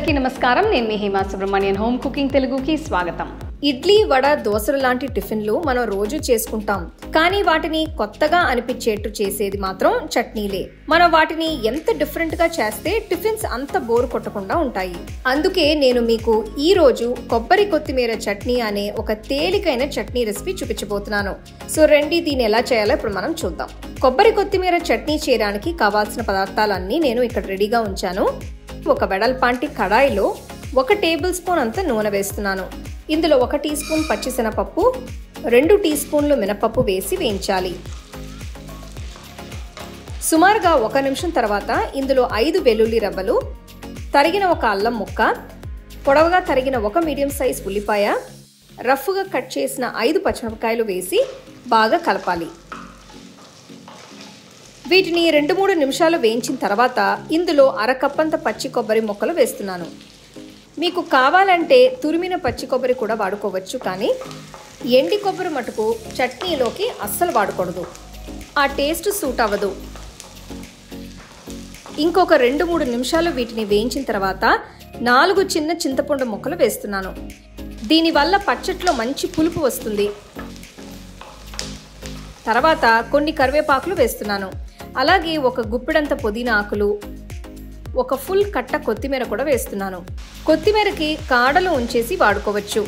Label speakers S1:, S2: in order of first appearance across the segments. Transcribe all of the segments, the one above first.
S1: అందరికీ నమస్కారం. నేను మీ హేమా సుబ్రహ్మణ్యన్. హోమ్ కుకింగ్ తెలుగుకి స్వాగతం.
S2: ఇడ్లీ, వడ, దోసలు లాంటి టిఫిన్లు మనం రోజు చేసుకుంటాం. కానీ వాటిని కొత్తగా అనిపించేట్టు చేసేది మాత్రం చట్నీలే. మనం వాటిని ఎంత డిఫరెంట్ గా చేస్తే టిఫిన్స్ అంత బోరు కొట్టకుండా ఉంటాయి. అందుకే నేను మీకు ఈ రోజు కొబ్బరి కొత్తిమీర చట్నీ అనే ఒక తేలికైన చట్నీ రెసిపీ చూపించబోతున్నాను. సో రండి, దీన్ని ఎలా చేయాలో ఇప్పుడు మనం చూద్దాం. కొబ్బరి కొత్తిమీర చట్నీ చేయడానికి కావాల్సిన పదార్థాలన్నీ నేను ఇక్కడ రెడీగా ఉంచాను. ఒక వెడల్పాంటి కడాయిలో 1 టేబుల్ స్పూన్ అంత నూనె వేస్తున్నాను. ఇందులో 1 టీ స్పూన్ పచ్చిశనగపప్పు, 2 టీ స్పూన్లు మినపప్పు వేసి వేయించాలి. సుమారుగా 1 నిమిషం తర్వాత ఇందులో 5 వెల్లుల్లి రవ్వలు, తరిగిన 1 అల్లం ముక్క, పొడవుగా తరిగిన 1 మీడియం సైజ్ ఉల్లిపాయ, రఫ్గా కట్ చేసిన 5 పచ్చిమిరపకాయలు వేసి బాగా కలపాలి. వీటిని 2-3 నిమిషాలు వేయించిన తర్వాత ఇందులో 1/2 కప్పంత పచ్చి కొబ్బరి ముక్కలు వేస్తున్నాను. మీకు కావాలంటే తురిమిన పచ్చి కొబ్బరి కూడా వాడుకోవచ్చు, కానీ ఎండి కొబ్బరి మటుకు చట్నీలోకి అస్సలు వాడకూడదు. ఆ టేస్ట్ సూట్ అవ్వదు. ఇంకొక 2-3 నిమిషాలు వీటిని వేయించిన తర్వాత 4 చిన్న చింతపండు ముక్కలు వేస్తున్నాను. దీనివల్ల పచ్చట్లో మంచి పులుపు వస్తుంది. తర్వాత కొన్ని కరివేపాకులు వేస్తున్నాను. అలాగే 1 గుప్పెడంత పుదీనా ఆకులు, 1 ఫుల్ కట్ట కొత్తిమీర కూడా వేస్తున్నాను. కొత్తిమీరకి కాడలు ఉంచేసి వాడుకోవచ్చు.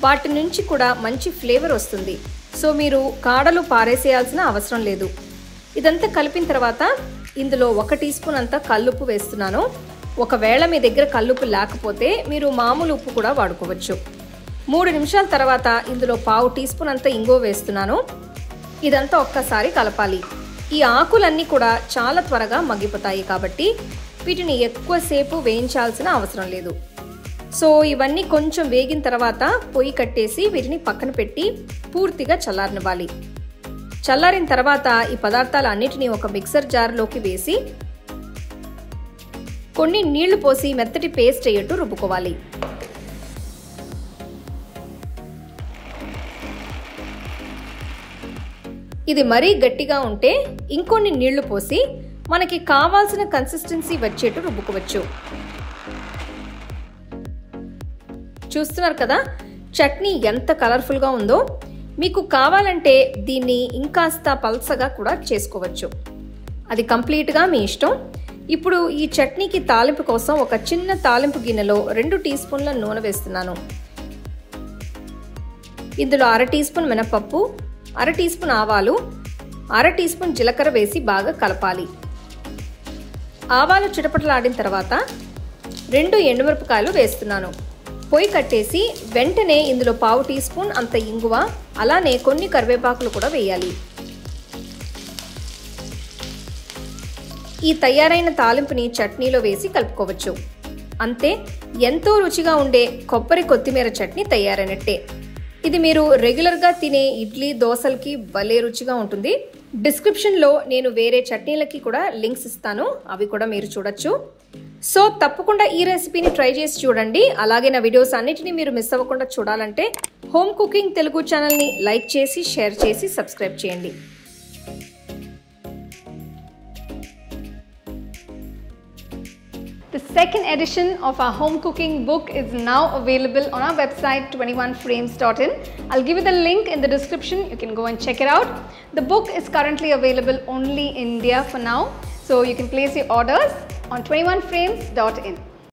S2: వాటి నుంచి కూడా మంచి ఫ్లేవర్ వస్తుంది. సో మీరు కాడలు పారేసేయాల్సిన అవసరం లేదు. ఇదంతా కలిపిన తర్వాత ఇందులో 1 టీ స్పూన్ అంత కల్లుప్పు వేస్తున్నాను. ఒకవేళ మీ దగ్గర కల్లుప్పు లేకపోతే మీరు మామూలు ఉప్పు కూడా వాడుకోవచ్చు. 3 నిమిషాల తర్వాత ఇందులో 1/2 టీ స్పూన్ అంత ఇంగువ వేస్తున్నాను. ఇదంతా ఒక్కసారి కలపాలి. ఈ ఆకులన్నీ కూడా చాలా త్వరగా మగ్గిపోతాయి కాబట్టి వీటిని ఎక్కువసేపు వేయించాల్సిన అవసరం లేదు. సో ఇవన్నీ కొంచెం వేగిన తర్వాత పొయ్యి కట్టేసి వీటిని పక్కన పెట్టి పూర్తిగా చల్లారనివ్వాలి. చల్లారిన తర్వాత ఈ పదార్థాలన్నిటినీ ఒక మిక్సర్ జార్లోకి వేసి కొన్ని నీళ్లు పోసి మెత్తటి పేస్ట్ అయ్యేట్టు రుబ్బుకోవాలి. ఇది మరీ గట్టిగా ఉంటే ఇంకొన్ని నీళ్లు పోసి మనకి కావాల్సిన కన్సిస్టెన్సీ వచ్చేట్టు రుబ్బుకోవచ్చు. చూస్తున్నారు కదా చట్నీ ఎంత కలర్ఫుల్గా ఉందో. మీకు కావాలంటే దీన్ని ఇంకాస్త పల్సగా కూడా చేసుకోవచ్చు. అది కంప్లీట్గా మీ ఇష్టం. ఇప్పుడు ఈ చట్నీకి తాలింపు కోసం ఒక చిన్న తాలింపు గిన్నెలో 2 టీ స్పూన్ల నూనె వేస్తున్నాను. ఇందులో 1/2 టీ స్పూన్ మినపప్పు, 1/2 టీ స్పూన్ ఆవాలు, 1/2 టీ స్పూన్ జీలకర్ర వేసి బాగా కలపాలి. ఆవాలు చిటపటలాడిన తర్వాత 2 ఎండుమిరపకాయలు వేస్తున్నాను. పొయ్యి కట్టేసి వెంటనే ఇందులో 1/2 టీ స్పూన్ అంత ఇంగువ, అలానే కొన్ని కరివేపాకులు కూడా వేయాలి. ఈ తయారైన తాలింపుని చట్నీలో వేసి కలుపుకోవచ్చు. అంతే, ఎంతో రుచిగా ఉండే కొబ్బరి కొత్తిమీర చట్నీ తయారైనట్టే. ఇది మీరు రెగ్యులర్గా తినే ఇడ్లీ, దోసలకి భలే రుచిగా ఉంటుంది. డిస్క్రిప్షన్లో నేను వేరే చట్నీలకి కూడా లింక్స్ ఇస్తాను, అవి కూడా మీరు చూడొచ్చు. సో తప్పకుండా ఈ రెసిపీని ట్రై చేసి చూడండి. అలాగే నా వీడియోస్ అన్నిటినీ మీరు మిస్ అవ్వకుండా చూడాలంటే హోమ్ కుకింగ్ తెలుగు ఛానల్ని లైక్ చేసి, షేర్ చేసి, సబ్స్క్రైబ్ చేయండి.
S1: The second edition of our home cooking book is now available on our website 21frames.in. I'll give you the link in the description. You can go and check it out. The book is currently available only in India for now, so you can place your orders on 21frames.in.